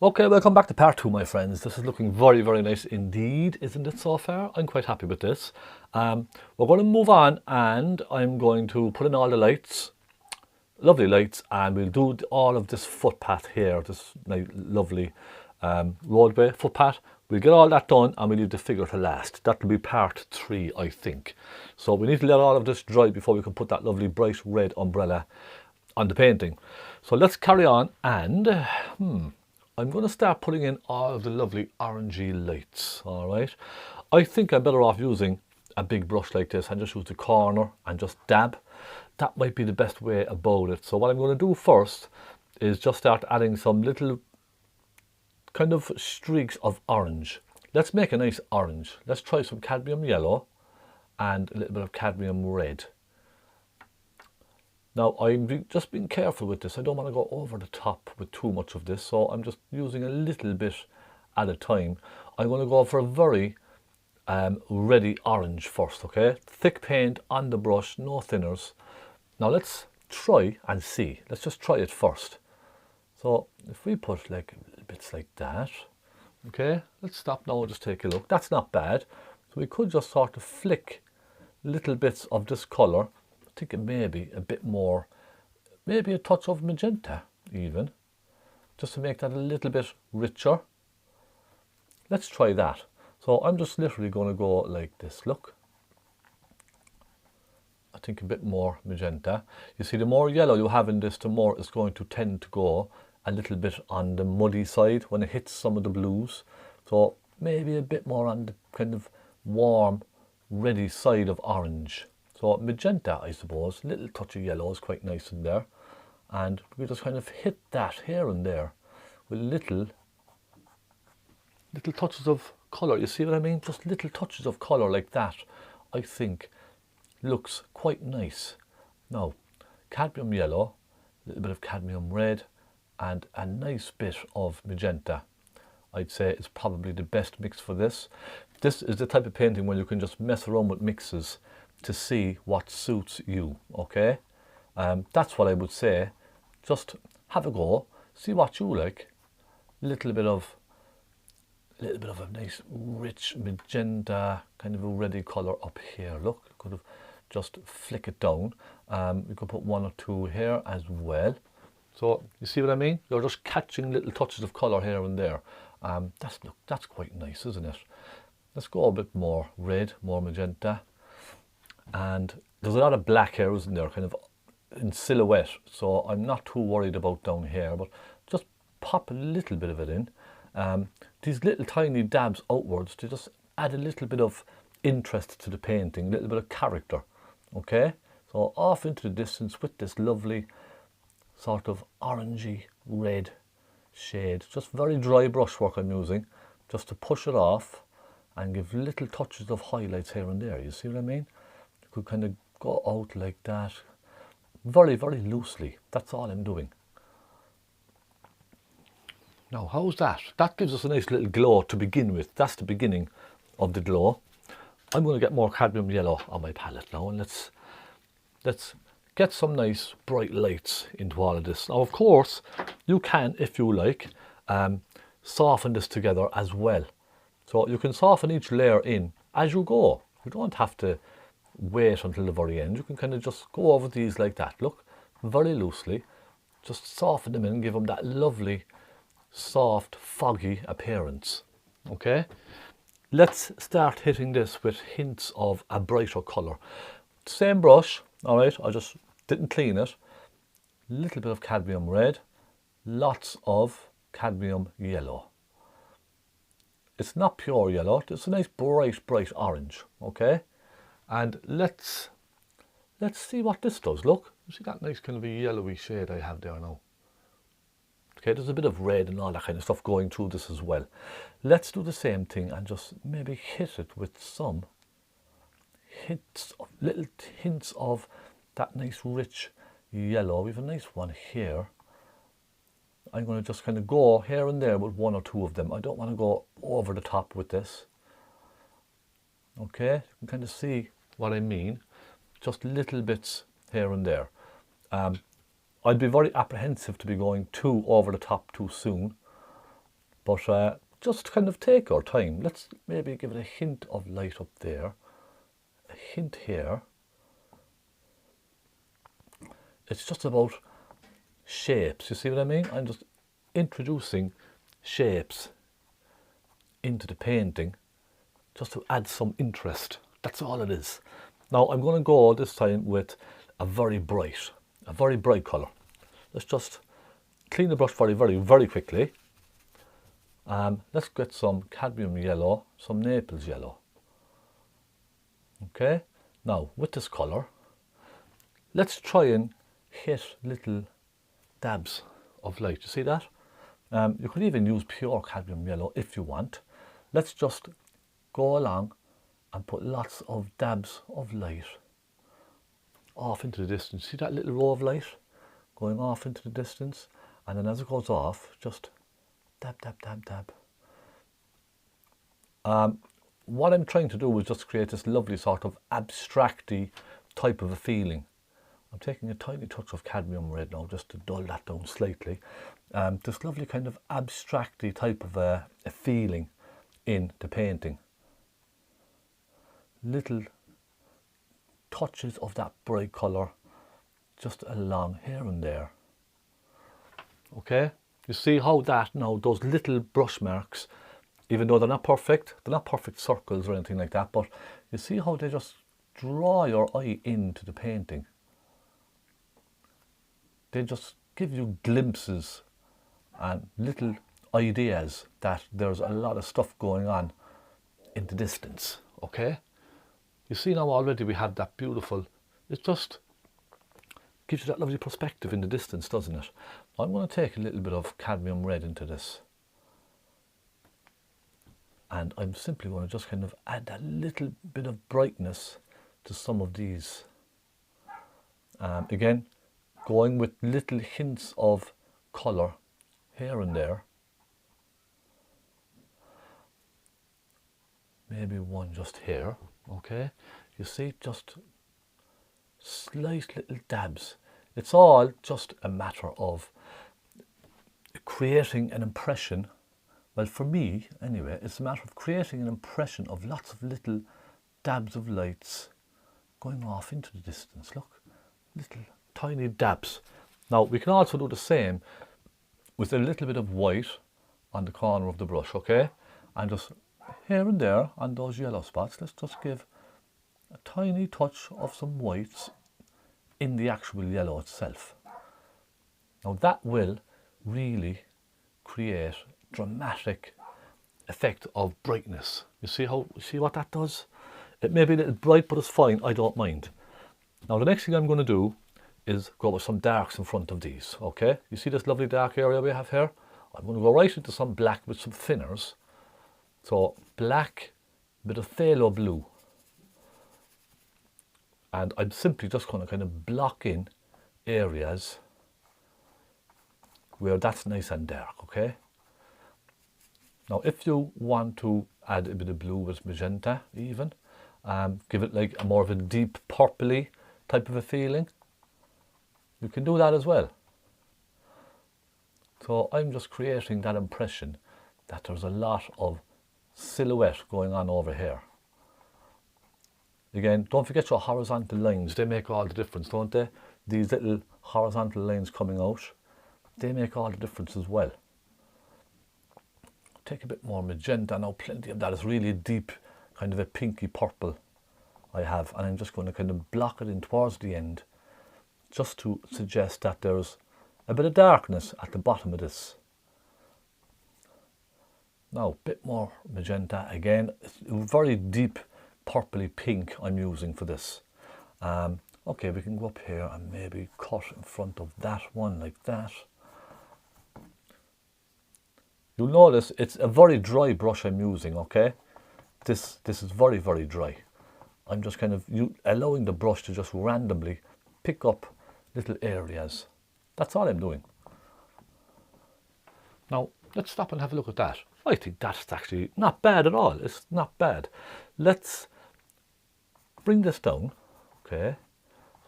Okay, welcome back to part two, my friends. This is looking very, very nice indeed, isn't it so far? I'm quite happy with this. We're going to move on and I'm going to put in all the lights, lovely lights, and we'll do all of this footpath here, this nice, lovely roadway, footpath. We'll get all that done and we'll leave the figure to last. That'll be part three, I think. So we need to let all of this dry before we can put that lovely bright red umbrella on the painting. So let's carry on and I'm going to start putting in all of the lovely orangey lights, all right? I think I'm better off using a big brush like this and just use the corner and just dab. That might be the best way about it. So what I'm going to do first is just start adding some little kind of streaks of orange. Let's make a nice orange. Let's try some cadmium yellow and a little bit of cadmium red. Now, I'm just being careful with this. I don't want to go over the top with too much of this, so I'm just using a little bit at a time. I'm going to go for a very ready orange first, okay? Thick paint on the brush, no thinners. Now, let's try and see. Let's just try it first. So, if we put like bits like that, okay? Let's stop now and just take a look. That's not bad. So, we could just sort of flick little bits of this colour. I think it may be a bit more, maybe a touch of magenta even, just to make that a little bit richer. Let's try that. So I'm just literally going to go like this, look. I think a bit more magenta. You see, the more yellow you have in this, the more it's going to tend to go a little bit on the muddy side when it hits some of the blues. So maybe a bit more on the kind of warm, ready side of orange. So magenta, I suppose, a little touch of yellow is quite nice in there. And we just kind of hit that here and there with little touches of colour. You see what I mean? Just little touches of colour like that, I think, looks quite nice. Now, cadmium yellow, a little bit of cadmium red, and a nice bit of magenta. I'd say is probably the best mix for this. This is the type of painting where you can just mess around with mixes to see what suits you, okay? That's what I would say. Just have a go, see what you like. A little bit of a nice rich magenta, kind of a ready colour up here. Look, could have just flick it down. We could put one or two here as well. So you see what I mean? You're just catching little touches of colour here and there. That's quite nice, isn't it? Let's go a bit more red, more magenta. And there's a lot of black here, isn't there, kind of in silhouette, so I'm not too worried about down here, but just pop a little bit of it in. These little tiny dabs outwards to just add a little bit of interest to the painting, a little bit of character, okay? So off into the distance with this lovely sort of orangey red shade. Just very dry brushwork I'm using just to push it off and give little touches of highlights here and there. You see what I mean? Could kind of go out like that, very, very loosely. That's all I'm doing. Now, how's that? That gives us a nice little glow to begin with. That's the beginning of the glow. I'm going to get more cadmium yellow on my palette now, and let's get some nice bright lights into all of this. Now, of course, you can, if you like, soften this together as well. So you can soften each layer in as you go. You don't have to wait until the very end. You can kind of just go over these like that. Look, very loosely. Just soften them in, give them that lovely, soft, foggy appearance. Okay? Let's start hitting this with hints of a brighter colour. Same brush, all right? I just didn't clean it. Little bit of cadmium red, lots of cadmium yellow. It's not pure yellow. It's a nice bright orange. Okay? And let's see what this does. Look, you see that nice kind of a yellowy shade I have there now. Okay, there's a bit of red and all that kind of stuff going through this as well. Let's do the same thing and just maybe hit it with some little hints of that nice rich yellow. We have a nice one here. I'm going to just kind of go here and there with one or two of them. I don't want to go over the top with this. Okay, you can kind of see what I mean. Just little bits here and there. I'd be very apprehensive to be going too over the top too soon. But just kind of take our time. Let's maybe give it a hint of light up there, a hint here. It's just about shapes, you see what I mean? I'm just introducing shapes into the painting just to add some interest. That's all it is. Now I'm going to go this time with a very bright colour. Let's just clean the brush very quickly. Let's get some cadmium yellow, some Naples yellow. Okay, now with this colour, let's try and hit little dabs of light. You see that? You could even use pure cadmium yellow if you want. Let's just go along and put lots of dabs of light off into the distance. See that little row of light going off into the distance? And then as it goes off, just dab, dab, dab, dab. What I'm trying to do is just create this lovely sort of abstracty type of a feeling. I'm taking a tiny touch of cadmium red now just to dull that down slightly. This lovely kind of abstracty type of a feeling in the painting. Little touches of that bright colour just along here and there. Okay, you see how that now, those little brush marks, even though they're not perfect circles or anything like that, but you see how they just draw your eye into the painting. They just give you glimpses and little ideas that there's a lot of stuff going on in the distance. Okay, you see now already we have that beautiful, it just gives you that lovely perspective in the distance, doesn't it? I'm going to take a little bit of cadmium red into this, and I'm simply going to just kind of add a little bit of brightness to some of these. Again, going with little hints of colour here and there. Maybe one just here, okay? You see, just slight little dabs. It's all just a matter of creating an impression. Well, for me, anyway, it's a matter of creating an impression of lots of little dabs of lights going off into the distance. Look, little tiny dabs. Now, we can also do the same with a little bit of white on the corner of the brush, okay? And just here and there on those yellow spots, let's just give a tiny touch of some whites in the actual yellow itself. Now that will really create dramatic effect of brightness. You see what that does? It may be a little bright, but it's fine, I don't mind. Now the next thing I'm going to do is go with some darks in front of these, okay? You see this lovely dark area we have here? I'm going to go right into some black with some thinners. So black, bit of phthalo blue. And I'm simply just going to kind of block in areas where that's nice and dark, okay? Now if you want to add a bit of blue with magenta even, give it like a more of a deep purpley type of a feeling, you can do that as well. So I'm just creating that impression that there's a lot of silhouette going on over here. Again, don't forget your horizontal lines. They make all the difference, don't they? These little horizontal lines coming out, they make all the difference as well. Take a bit more magenta now, plenty of that. Is really deep, kind of a pinky purple I have, and I'm just going to kind of block it in towards the end, just to suggest that there's a bit of darkness at the bottom of this. Now, a bit more magenta again. It's a very deep purpley pink I'm using for this. Okay, we can go up here and maybe cut in front of that one like that. You'll notice it's a very dry brush I'm using, okay? This is very, very dry. I'm just kind of allowing the brush to just randomly pick up little areas. That's all I'm doing. Now, let's stop and have a look at that. I think that's actually not bad at all. It's not bad. Let's bring this down, okay?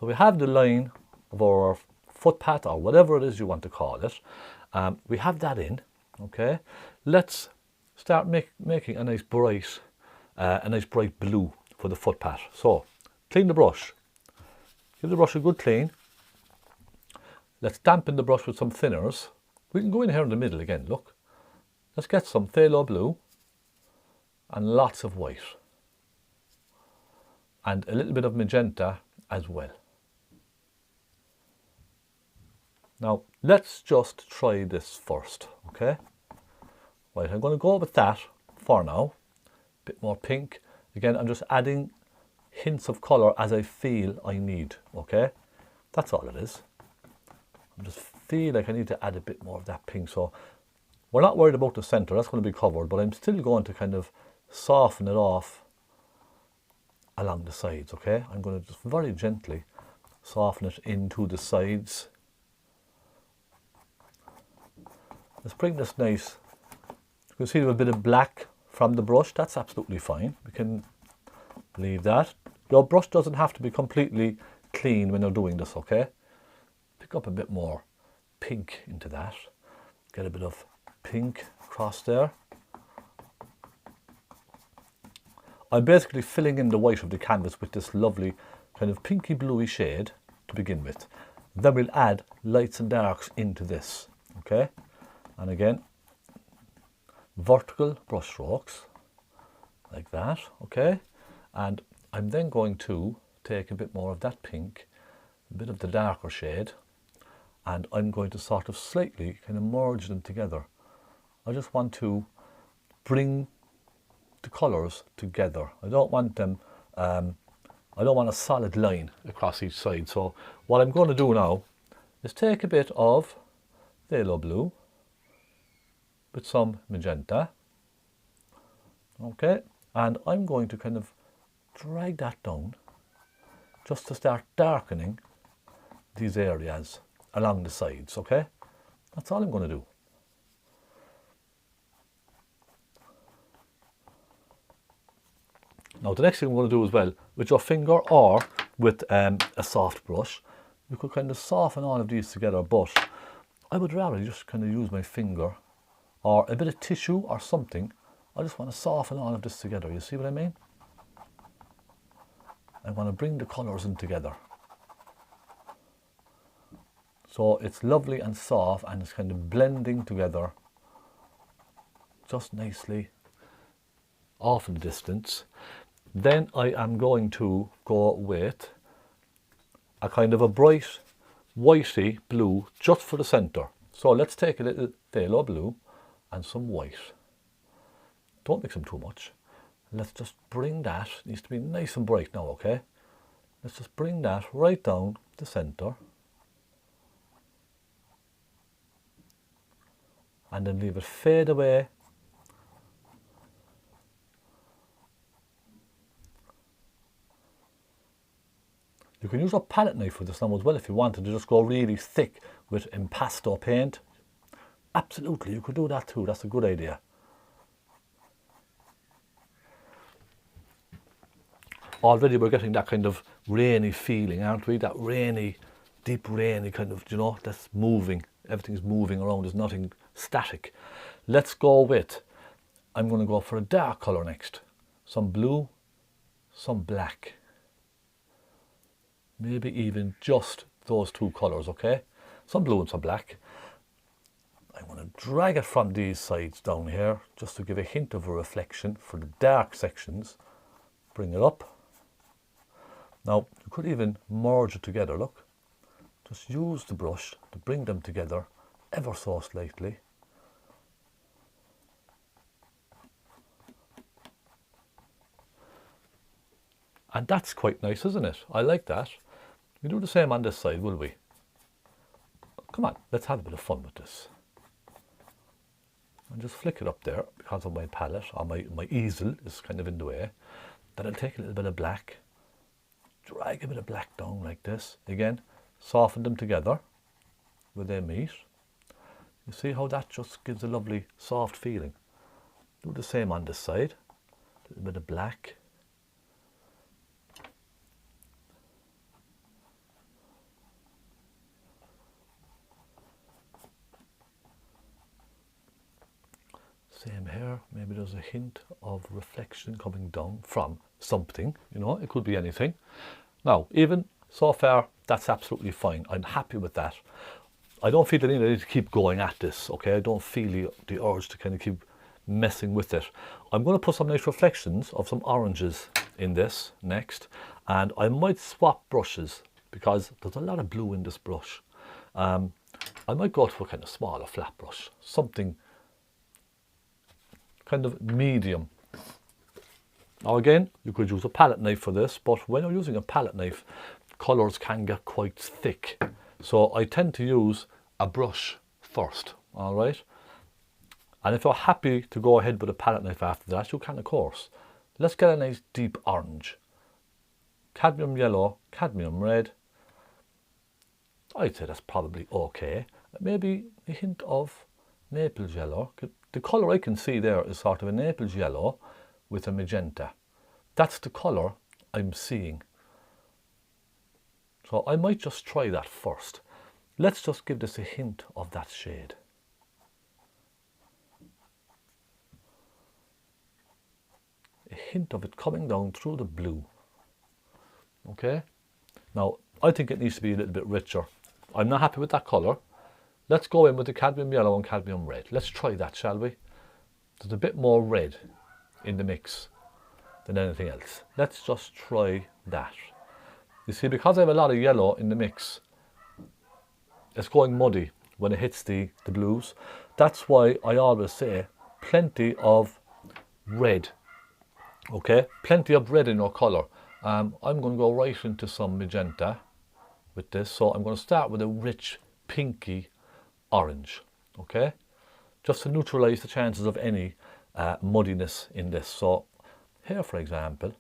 So we have the line of our footpath, or whatever it is you want to call it. We have that in. Okay, let's start making a nice bright blue for the footpath. So clean the brush, give the brush a good clean. Let's dampen the brush with some thinners. We can go in here in the middle again, look. Let's get some phthalo blue and lots of white and a little bit of magenta as well. Now let's just try this first, okay? Right, I'm going to go with that for now. A bit more pink. Again, I'm just adding hints of colour as I feel I need, okay? That's all it is. I just feel like I need to add a bit more of that pink. So we're not worried about the centre, that's going to be covered, but I'm still going to kind of soften it off along the sides, okay? I'm going to just very gently soften it into the sides. Let's bring this nice. You can see a bit of black from the brush, that's absolutely fine. We can leave that. Your brush doesn't have to be completely clean when you're doing this, okay? Pick up a bit more pink into that. Get a bit of pink across there. I'm basically filling in the white of the canvas with this lovely kind of pinky bluey shade to begin with. Then we'll add lights and darks into this, okay? And again, vertical brush strokes like that, okay? And I'm then going to take a bit more of that pink, a bit of the darker shade, and I'm going to sort of slightly kind of merge them together. I just want to bring the colours together. I don't want them, I don't want a solid line across each side. So what I'm going to do now is take a bit of phthalo blue with some magenta, okay, and I'm going to kind of drag that down just to start darkening these areas along the sides, okay? That's all I'm going to do. Now the next thing I'm going to do as well, with your finger or with a soft brush, you could kind of soften all of these together, but I would rather just kind of use my finger or a bit of tissue or something. I just want to soften all of this together, you see what I mean? I want to bring the colours in together. So it's lovely and soft and it's kind of blending together just nicely off in the distance. Then I am going to go with a kind of a bright whitey blue just for the centre. So let's take a little phthalo blue and some white. Don't mix them too much. Let's just bring that, it needs to be nice and bright now, okay? Let's just bring that right down the centre. And then leave it fade away. You can use a palette knife for this now as well if you wanted to just go really thick with impasto paint. Absolutely, you could do that too, that's a good idea. Already we're getting that kind of rainy feeling, aren't we? That rainy, deep rainy kind of, you know, that's moving. Everything's moving around, there's nothing static. Let's go with, I'm going to go for a dark colour next. Some blue, some black. Maybe even just those two colours, okay? Some blue and some black. I'm going to drag it from these sides down here, just to give a hint of a reflection for the dark sections. Bring it up. Now, you could even merge it together, look. Just use the brush to bring them together ever so slightly. And that's quite nice, isn't it? I like that. We do the same on this side, will we? Come on, let's have a bit of fun with this. And just flick it up there because of my palette, or my easel is kind of in the way. Then I'll take a little bit of black, drag a bit of black down like this. Again, soften them together where they meet. You see how that just gives a lovely soft feeling. Do the same on this side. A little bit of black. Same here, maybe there's a hint of reflection coming down from something, you know, it could be anything. Now, even so far, that's absolutely fine. I'm happy with that. I don't feel the need to keep going at this, okay? I don't feel the urge to kind of keep messing with it. I'm going to put some nice reflections of some oranges in this next, and I might swap brushes because there's a lot of blue in this brush. I might go to a kind of smaller flat brush, something kind of medium. Now again, you could use a palette knife for this, but when you're using a palette knife, colours can get quite thick. So I tend to use a brush first, all right? And if you're happy to go ahead with a palette knife after that, you can of course. Let's get a nice deep orange. Cadmium yellow, cadmium red. I'd say that's probably okay. Maybe a hint of Naples yellow. The colour I can see there is sort of a Naples yellow with a magenta. That's the colour I'm seeing. So I might just try that first. Let's just give this a hint of that shade. A hint of it coming down through the blue. Okay? Now, I think it needs to be a little bit richer. I'm not happy with that colour. Let's go in with the cadmium yellow and cadmium red. Let's try that, shall we? There's a bit more red in the mix than anything else. Let's just try that. You see, because I have a lot of yellow in the mix, it's going muddy when it hits the blues. That's why I always say plenty of red. Okay, plenty of red in your colour. I'm going to go right into some magenta with this. So I'm going to start with a rich pinky orange, okay, just to neutralize the chances of any muddiness in this. So here, for example,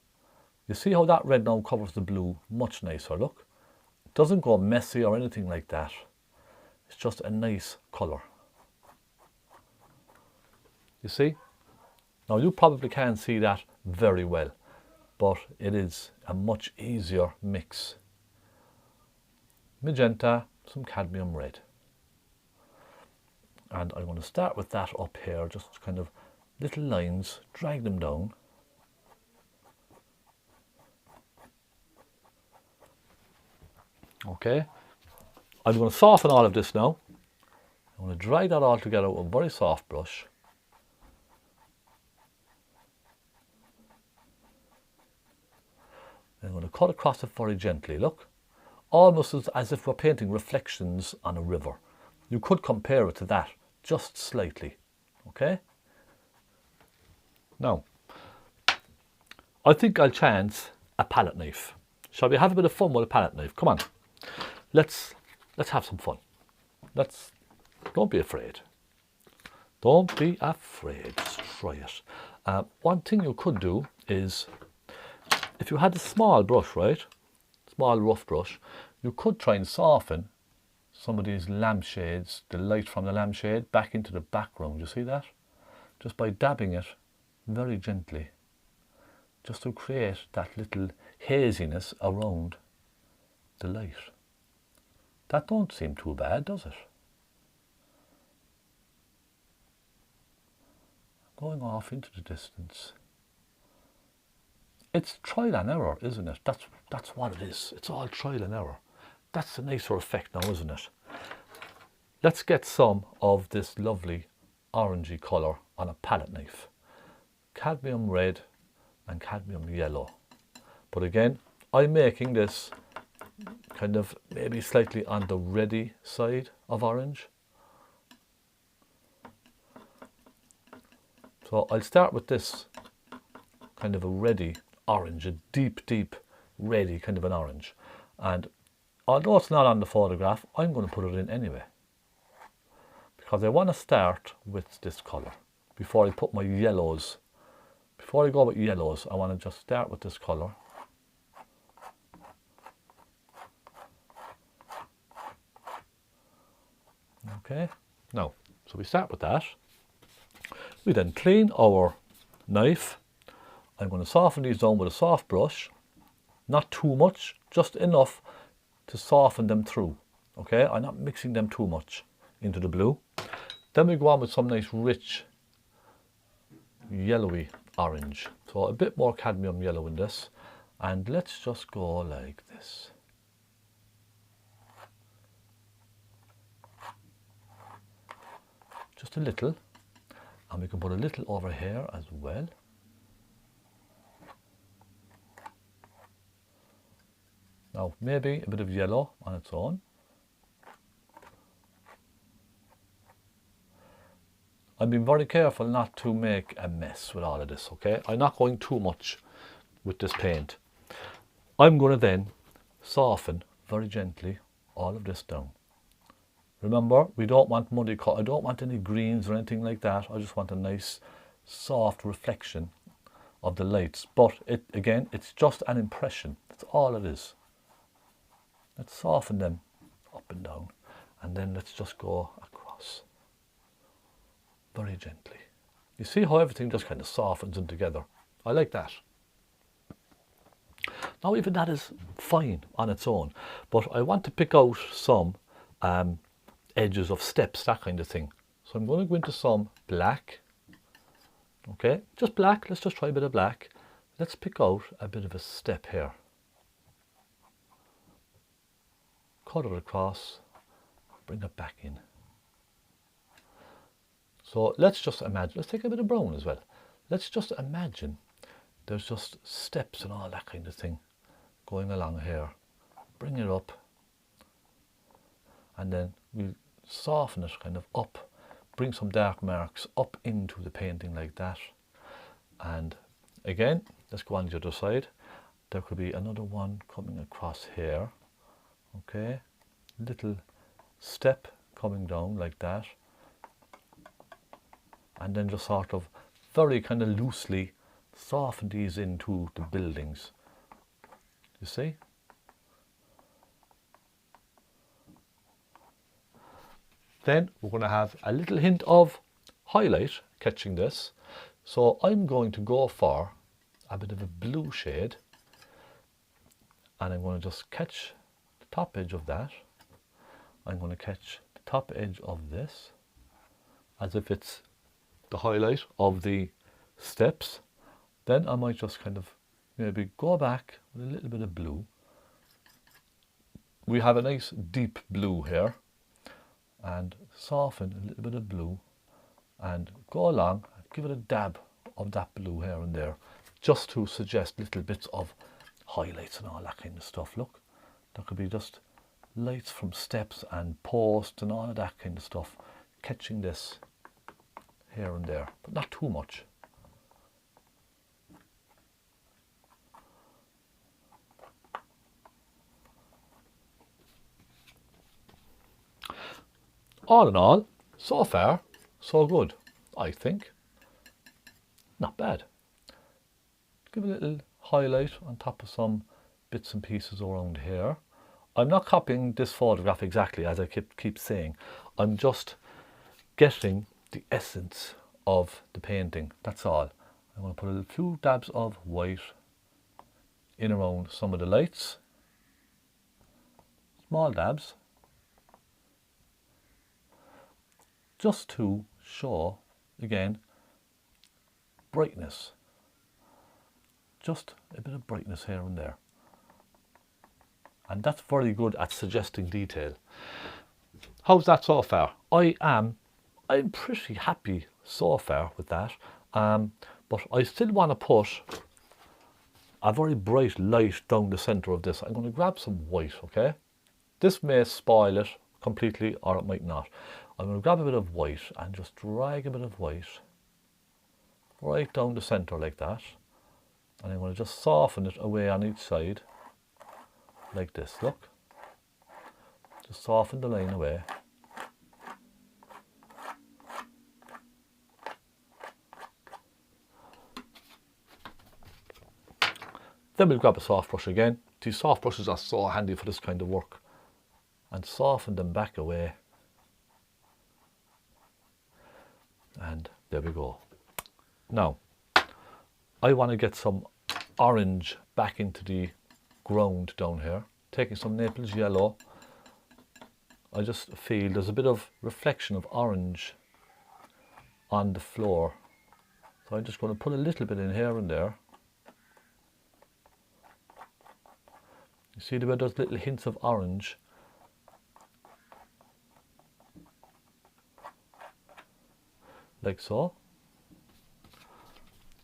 you see how that red now covers the blue much nicer. Look, it doesn't go messy or anything like that. It's just a nice colour. You see? Now you probably can't see that very well, but it is a much easier mix. Magenta, some cadmium red. And I'm going to start with that up here, just kind of little lines, drag them down. Okay, I'm going to soften all of this now. I'm going to drag that all together with a very soft brush. I'm going to cut across it very gently, look. Almost as if we're painting reflections on a river. You could compare it to that, just slightly, okay? Now, I think I'll chance a palette knife. Shall we have a bit of fun with a palette knife? Come on, let's have some fun. Don't be afraid. Don't be afraid, just try it. One thing you could do is, if you had a small brush, right? Small rough brush, you could try and soften some of these lampshades, the light from the lampshade back into the background. You see that? Just by dabbing it very gently, just to create that little haziness around the light. That don't seem too bad, does it? Going off into the distance. It's trial and error, isn't it? That's what it is. It's all trial and error. That's a nicer effect now, isn't it? Let's get some of this lovely orangey colour on a palette knife. Cadmium red and cadmium yellow. But again, I'm making this kind of maybe slightly on the reddy side of orange. So I'll start with this kind of a reddy orange, a deep, deep reddy kind of an orange. And although it's not on the photograph, I'm going to put it in anyway, because I want to start with this colour before I put my yellows. Before I go with yellows, I want to just start with this colour. Okay, now, so we start with that. We then clean our knife. I'm going to soften these down with a soft brush, not too much, just enough to soften them through. Okay, I'm not mixing them too much into the blue. Then we go on with some nice rich yellowy orange. So a bit more cadmium yellow in this. And let's just go like this. Just a little. And we can put a little over here as well. Now maybe a bit of yellow on its own. I'm being very careful not to make a mess with all of this, okay? I'm not going too much with this paint. I'm going to then soften very gently all of this down. Remember, we don't want muddy color. I don't want any greens or anything like that. I just want a nice soft reflection of the lights. But again, it's just an impression. That's all it is. Let's soften them up and down. And then let's just go across very gently. You see how everything just kind of softens in together? I like that. Now even that is fine on its own, but I want to pick out some edges of steps, that kind of thing. So I'm going to go into some black. Okay, just black. Let's just try a bit of black. Let's pick out a bit of a step here. Cut it across, bring it back in. So let's just imagine, let's take a bit of brown as well. Let's just imagine there's just steps and all that kind of thing going along here. Bring it up, and then we'll soften it kind of up, bring some dark marks up into the painting like that. And again, let's go on the other side. There could be another one coming across here. Okay, little step coming down like that. And then just sort of very kind of loosely soften these into the buildings. You see? Then we're going to have a little hint of highlight catching this. So I'm going to go for a bit of a blue shade. And I'm going to just catch the top edge of that. I'm going to catch the top edge of this as if it's the highlight of the steps. Then I might just kind of maybe go back with a little bit of blue. We have a nice deep blue here, and soften a little bit of blue and go along, give it a dab of that blue here and there, just to suggest little bits of highlights and all that kind of stuff. Look, there could be just lights from steps and posts and all of that kind of stuff, catching this here and there, but not too much. All in all, so far, so good, I think. Not bad. Give a little highlight on top of some bits and pieces around here. I'm not copying this photograph exactly, as I keep saying. I'm just getting the essence of the painting, that's all. I'm going to put a few dabs of white in around some of the lights. Small dabs. Just to show, again, brightness. Just a bit of brightness here and there. And that's very good at suggesting detail. How's that so far? I'm pretty happy so far with that. But I still want to put a very bright light down the center of this. I'm going to grab some white, okay? This may spoil it completely, or it might not. I'm going to grab a bit of white and just drag a bit of white right down the center like that. And I'm going to just soften it away on each side like this, look. Just soften the line away. Then we'll grab a soft brush again. These soft brushes are so handy for this kind of work. And soften them back away. And there we go. Now, I want to get some orange back into the ground down here. Taking some Naples yellow. I just feel there's a bit of reflection of orange on the floor So I'm just going to put a little bit in here and there. You see the way there's little hints of orange? Like so.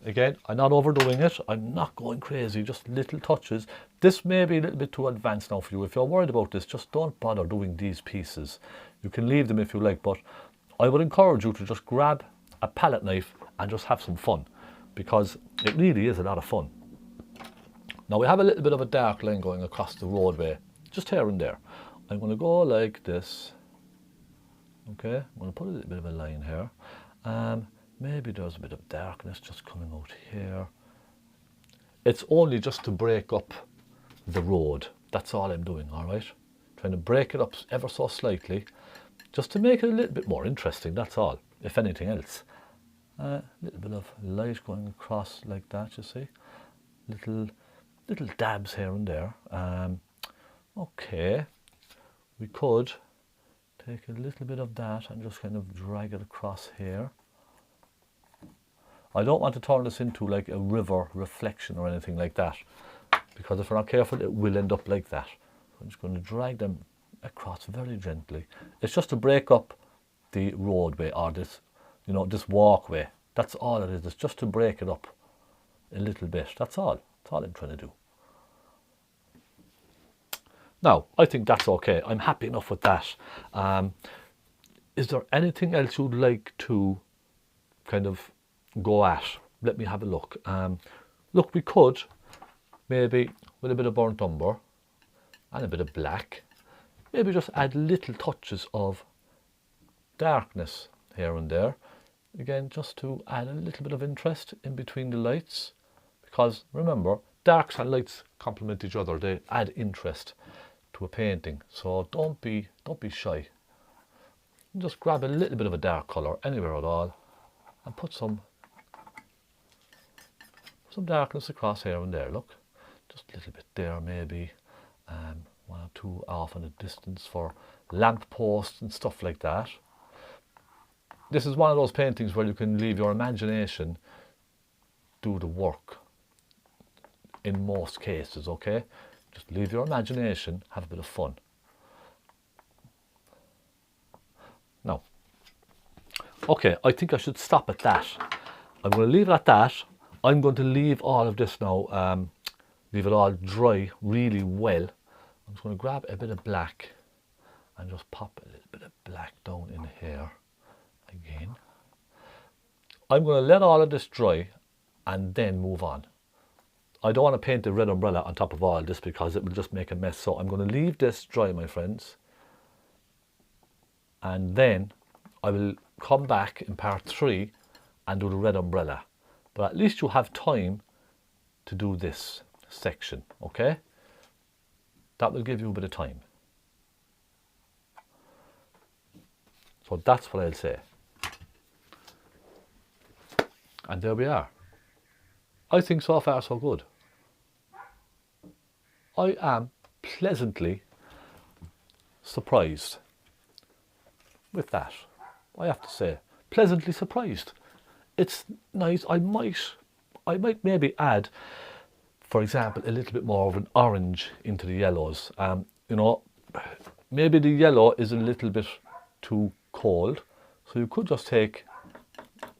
Again, I'm not overdoing it. I'm not going crazy, just little touches. This may be a little bit too advanced now for you. If you're worried about this, just don't bother doing these pieces. You can leave them if you like, but I would encourage you to just grab a palette knife and just have some fun, because it really is a lot of fun. Now we have a little bit of a dark line going across the roadway, just here and there. I'm going to go like this. Okay, I'm going to put a little bit of a line here. Maybe there's a bit of darkness just coming out here. It's only just to break up the road. That's all I'm doing, all right? Trying to break it up ever so slightly, just to make it a little bit more interesting, that's all, if anything else. A little bit of light going across like that, you see? Little dabs here and there. Okay, we could take a little bit of that and just kind of drag it across here. I don't want to turn this into like a river reflection or anything like that, because if we're not careful it will end up like that. So I'm just going to drag them across very gently. It's just to break up the roadway, or this, you know, this walkway. That's all it is. It's just to break it up a little bit. That's all. That's all I'm trying to do. Now, I think that's okay. I'm happy enough with that. Is there anything else you'd like to kind of go at? Let me have a look. Look, we could maybe with a bit of burnt umber and a bit of black, maybe just add little touches of darkness here and there. Again, just to add a little bit of interest in between the lights, because remember, darks and lights complement each other. They add interest to a painting. So don't be shy. Just grab a little bit of a dark colour anywhere at all and put some darkness across here and there. Look, just a little bit there, maybe one or two off in a distance for lamp posts and stuff like that. This is one of those paintings where you can leave your imagination do the work in most cases, okay? Just leave your imagination, have a bit of fun. Now, okay, I think I should stop at that. I'm going to leave it at that. I'm going to leave all of this now, leave it all dry really well. I'm just going to grab a bit of black and just pop a little bit of black down in here again. I'm going to let all of this dry and then move on. I don't want to paint the red umbrella on top of all this because it will just make a mess. So I'm going to leave this dry, my friends. And then I will come back in part 3 and do the red umbrella. But at least you have time to do this section, okay? That will give you a bit of time. So that's what I'll say. And there we are. I think so far so good. I am pleasantly surprised with that. I have to say, pleasantly surprised. It's nice. I might maybe add, for example, a little bit more of an orange into the yellows. You know, maybe the yellow is a little bit too cold, so you could just take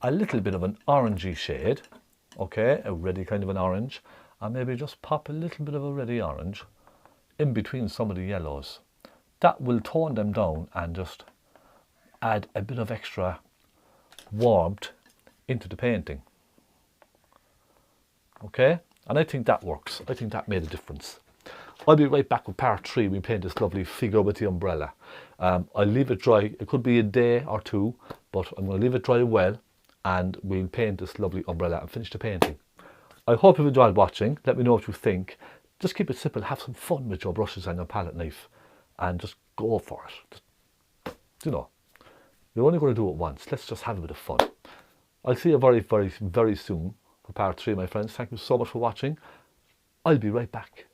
a little bit of an orangey shade, okay, a reddy kind of an orange, and maybe just pop a little bit of a reddy orange in between some of the yellows. That will tone them down and just add a bit of extra warmth into the painting. Okay, and I think that works. I think that made a difference. I'll be right back with part 3. We paint this lovely figure with the umbrella. I'll leave it dry. It could be a day or two, but I'm going to leave it dry well, and we'll paint this lovely umbrella and finish the painting. I hope you've enjoyed watching. Let me know what you think. Just keep it simple. Have some fun with your brushes and your palette knife, and just go for it. Just, you know, you're only going to do it once. Let's just have a bit of fun. I'll see you very, very, very soon for part 3, my friends. Thank you so much for watching. I'll be right back.